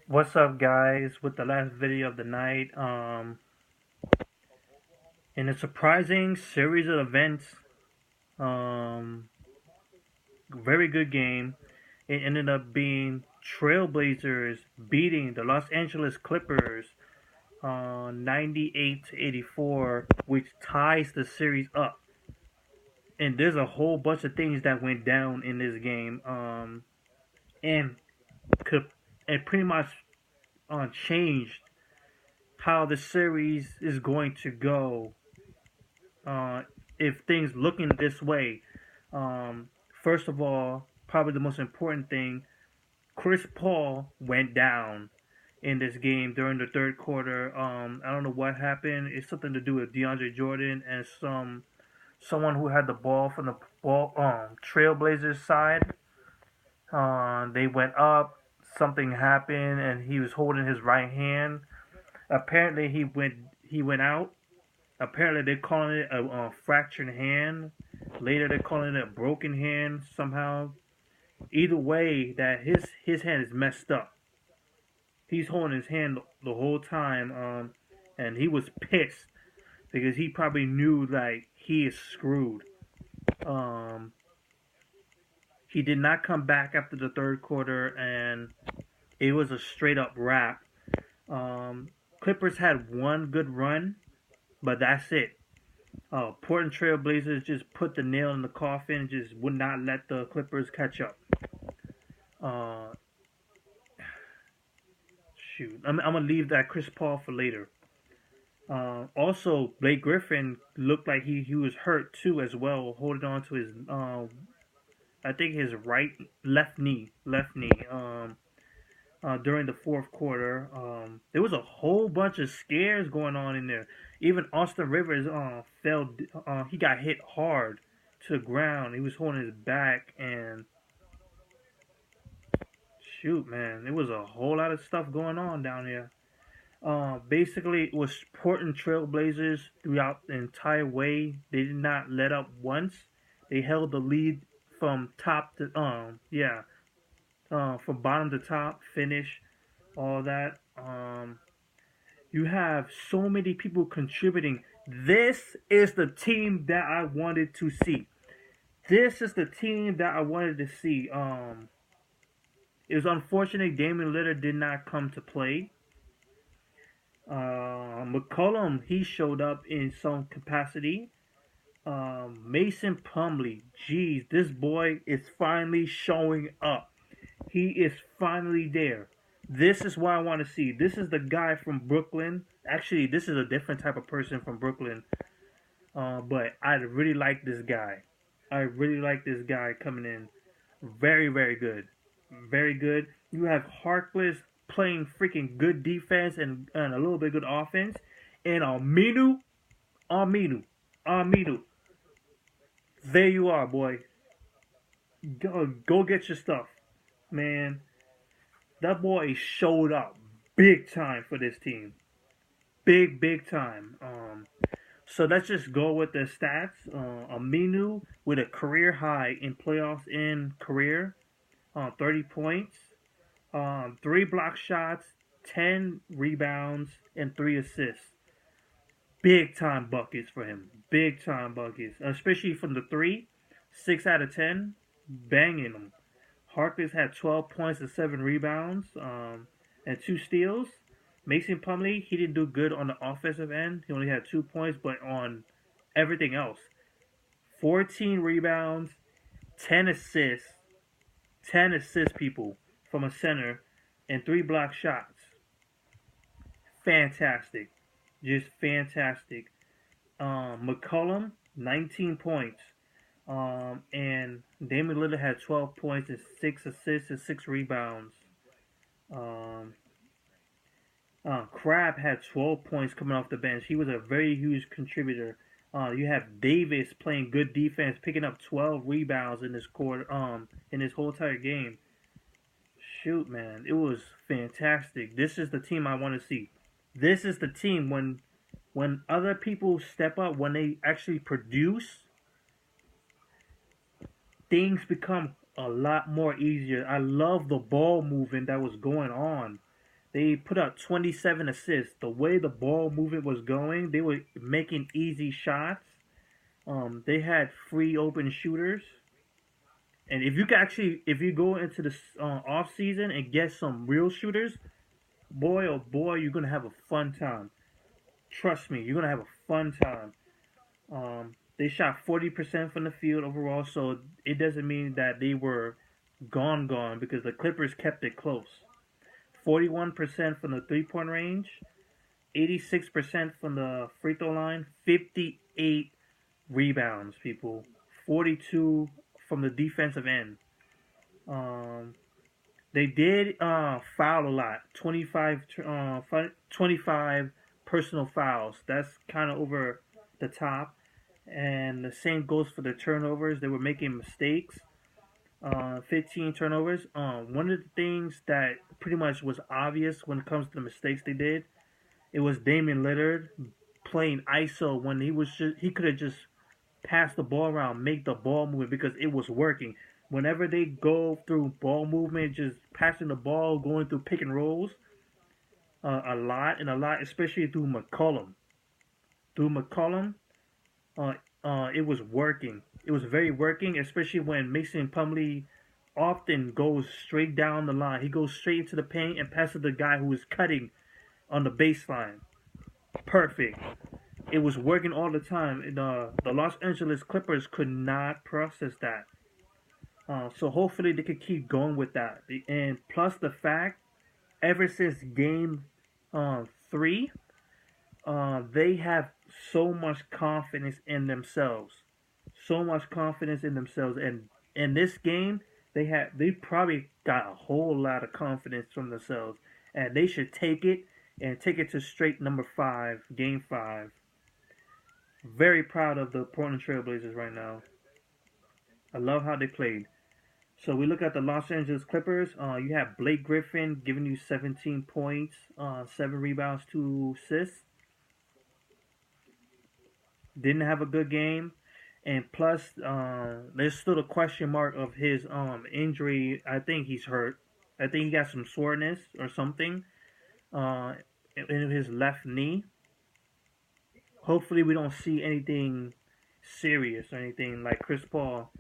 What's up, guys? With the last video of the night, in a surprising series of events, um, very good game. It ended up being Trailblazers beating the Los Angeles Clippers 98 to 84, which ties the series up. And there's a whole bunch of things that went down in this game, and could and pretty much changed how the series is going to go uh, if things looking this way. Um, First of all, probably the most important thing, Chris Paul went down in this game during the third quarter. I don't know what happened. It's something to do with DeAndre Jordan and someone who had the ball from the ball Trailblazers side. They went up. Something happened, and he was holding his right hand. Apparently, he went out. Apparently, they're calling it a fractured hand. Later, they're calling it a broken hand somehow. Either way, that his hand is messed up. He's holding his hand the whole time, and he was pissed because he probably knew like he is screwed. Um, he did not come back after the third quarter, and it was a straight up wrap. Um, Clippers had one good run, but that's it. Portland Trailblazers just put the nail in the coffin, just would not let the Clippers catch up. Uh, Shoot, I'm gonna leave that Chris Paul for later. Also, Blake Griffin looked like he was hurt too as well, holding on to his I think his left knee during the fourth quarter. There was a whole bunch of scares going on in there. Even Austin Rivers fell. He got hit hard to the ground. He was holding his back, and shoot, man, there was a whole lot of stuff going on down here. Basically, it was Portland Trailblazers throughout the entire way. They did not let up once. They held the lead from top to from bottom to top, finish, all that. You have so many people contributing. This is the team that I wanted to see. This is the team that I wanted to see. It was unfortunate Damian Lillard did not come to play. McCollum, he showed up in some capacity. Mason Plumlee, geez, this boy is finally showing up. He is finally there. This is what I want to see. This is the guy from Brooklyn. Actually, this is a different type of person from Brooklyn. But I really like this guy. I really like this guy coming in. Very, very good. Very good. You have Harkless playing freaking good defense and a little bit good offense. And Aminu. There you are, boy. Go get your stuff, man. That boy showed up big time for this team. Big time. So let's just go with the stats. Aminu with a career high in playoffs in career, 30 points, three block shots, 10 rebounds, and three assists. Big time buckets for him. Big time buckets, especially from the three. 6 out of 10, banging them. Harkless had 12 points and 7 rebounds, and 2 steals. Mason Plumlee, he didn't do good on the offensive end. He only had 2 points, but on everything else, 14 rebounds, 10 assists, 10 assists, people, from a center, and 3 block shots. Fantastic. Just fantastic. McCollum, 19 points. And Damian Lillard had 12 points and 6 assists and 6 rebounds. Um, Crab had 12 points coming off the bench. He was a very huge contributor. You have Davis playing good defense, picking up 12 rebounds in this quarter, in this whole entire game. Shoot, man, it was fantastic. This is the team I want to see. This is the team when other people step up, when they actually produce, things become a lot more easier. I love the ball movement that was going on. They put out 27 assists. The way the ball movement was going, they were making easy shots. They had free open shooters. And if you can actually, if you go into the off season and get some real shooters, boy oh boy, you're gonna have a fun time. Trust me, you're gonna have a fun time. They shot 40% from the field overall, so it doesn't mean that they were gone because the Clippers kept it close. 41% from the 3 point range, 86% from the free throw line, 58 rebounds, people, 42 from the defensive end. Um, they did foul a lot, 25 personal fouls. That's kind of over the top. And the same goes for the turnovers. They were making mistakes. 15 turnovers. One of the things that pretty much was obvious when it comes to the mistakes they did, it was Damian Lillard playing ISO when he could have just passed the ball around, make the ball move because it was working. Whenever they go through ball movement, just passing the ball, going through pick and rolls, a lot, especially through McCollum. Through McCollum, it was working. It was very working, especially when Mason Plumlee often goes straight down the line. He goes straight into the paint and passes the guy who is cutting on the baseline. Perfect. It was working all the time. The Los Angeles Clippers could not process that. So hopefully they could keep going with that. And plus the fact, ever since game 3, they have so much confidence in themselves. So much confidence in themselves. And in this game, they probably got a whole lot of confidence from themselves. And they should take it and take it to straight number 5, game 5. Very proud of the Portland Trailblazers right now. I love how they played. So we look at the Los Angeles Clippers. You have Blake Griffin giving you 17 points, 7 rebounds, 2 assists. Didn't have a good game. And plus, there's still a question mark of his injury. I think he's hurt. I think he got some soreness or something in his left knee. Hopefully we don't see anything serious or anything like Chris Paul.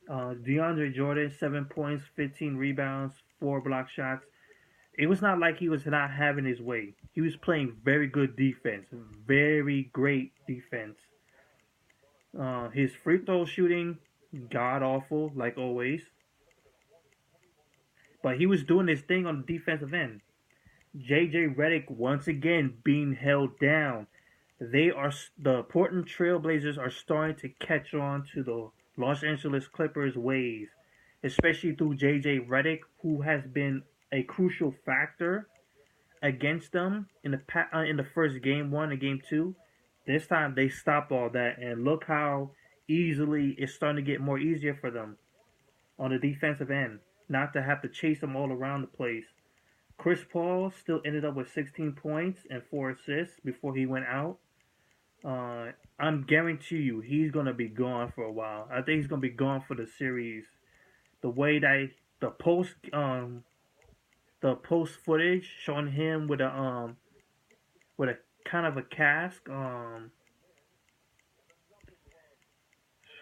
DeAndre Jordan, 7 points, 15 rebounds, 4 block shots. It was not like he was not having his way. He was playing very good defense. Very great defense. His free throw shooting, god awful, like always. But he was doing his thing on the defensive end. JJ Redick once again being held down. The Portland Trailblazers are starting to catch on to the Los Angeles Clippers' ways, especially through JJ Redick, who has been a crucial factor against them in the first game 1 and game 2. This time they stopped all that, and look how easily it's starting to get more easier for them on the defensive end, not to have to chase them all around the place. Chris Paul still ended up with 16 points and 4 assists before he went out. I'm guarantee you he's gonna be gone for a while. I think he's gonna be gone for the series. The way that the post footage showing him with a kind of a cask. I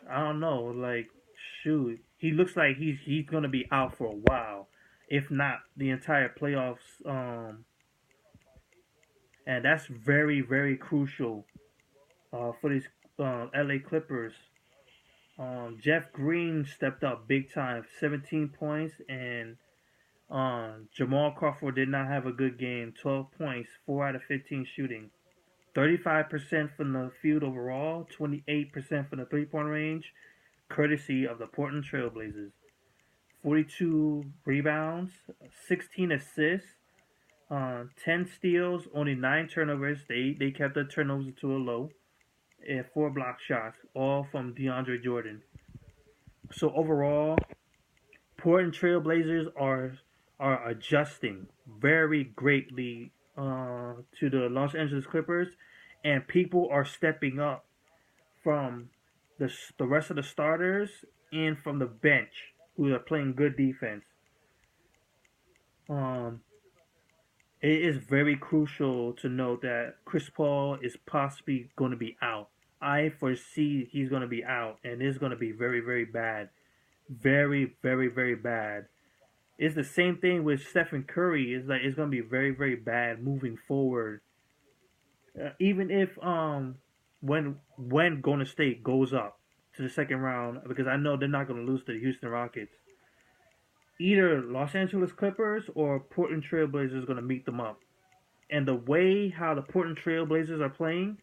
don't know. Like, shoot, he looks like he's gonna be out for a while, if not the entire playoffs. And that's very very crucial for these LA Clippers. Jeff Green stepped up big time, 17 points, and Jamal Crawford did not have a good game, 12 points, 4 out of 15 shooting. 35% from the field overall, 28% from the 3 point range, courtesy of the Portland Trailblazers. 42 rebounds, 16 assists, 10 steals, only 9 turnovers. They kept the turnovers to a low, and 4 block shots, all from DeAndre Jordan. So overall, Portland Trailblazers are adjusting very greatly to the Los Angeles Clippers, and people are stepping up from the rest of the starters and from the bench who are playing good defense. it is very crucial to note that Chris Paul is possibly going to be out. I foresee he's going to be out, and it's going to be very, very bad. Very, very, very bad. It's the same thing with Stephen Curry. It's like it's going to be very, very bad moving forward. Even if when Golden State goes up to the second round, because I know they're not going to lose to the Houston Rockets. Either Los Angeles Clippers or Portland Trailblazers are going to meet them up. And the way how the Portland Trailblazers are playing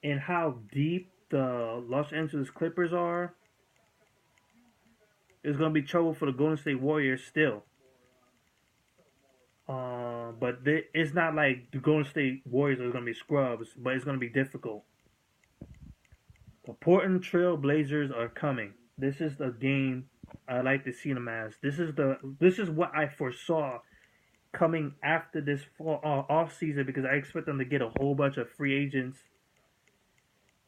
and how deep the Los Angeles Clippers are is going to be trouble for the Golden State Warriors still. But it's not like the Golden State Warriors are going to be scrubs, but it's going to be difficult. The Portland Trail Blazers are coming. This is the game I like to see them as. This is what I foresaw coming after this off season, because I expect them to get a whole bunch of free agents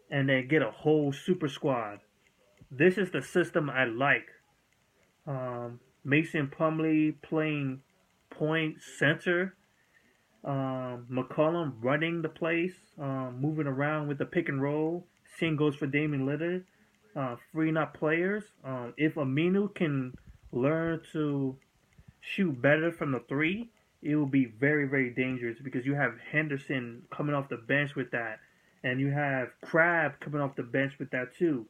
and then get a whole super squad. This is the system I like. Mason Plumlee playing point center. McCollum running the place, moving around with the pick and roll. Same goes for Damian Lillard, freeing up players. If Aminu can learn to shoot better from the three, it will be very, very dangerous, because you have Henderson coming off the bench with that, and you have Crab coming off the bench with that too.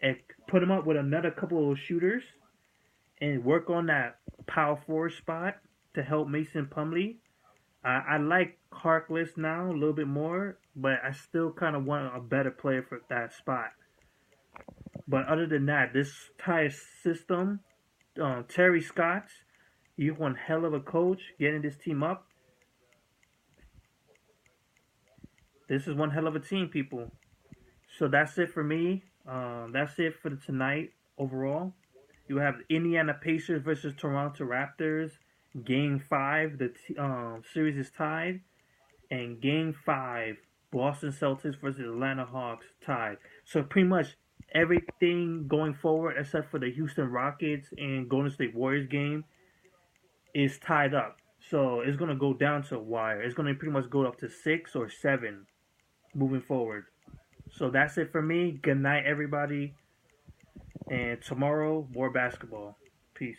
And put him up with another couple of shooters and work on that power forward spot to help Mason Plumlee. I like Harkless now a little bit more, but I still kind of want a better player for that spot. But other than that, this entire system, Terry Stotts, you one hell of a coach getting this team up. This is one hell of a team, people. So that's it for me. That's it for tonight overall. You have Indiana Pacers versus Toronto Raptors. Game 5, the series is tied. And Game 5, Boston Celtics versus Atlanta Hawks tied. So pretty much everything going forward except for the Houston Rockets and Golden State Warriors game is tied up. So it's going to go down to a wire. It's going to pretty much go up to 6 or 7 moving forward. So that's it for me. Good night, everybody. And tomorrow, more basketball. Peace.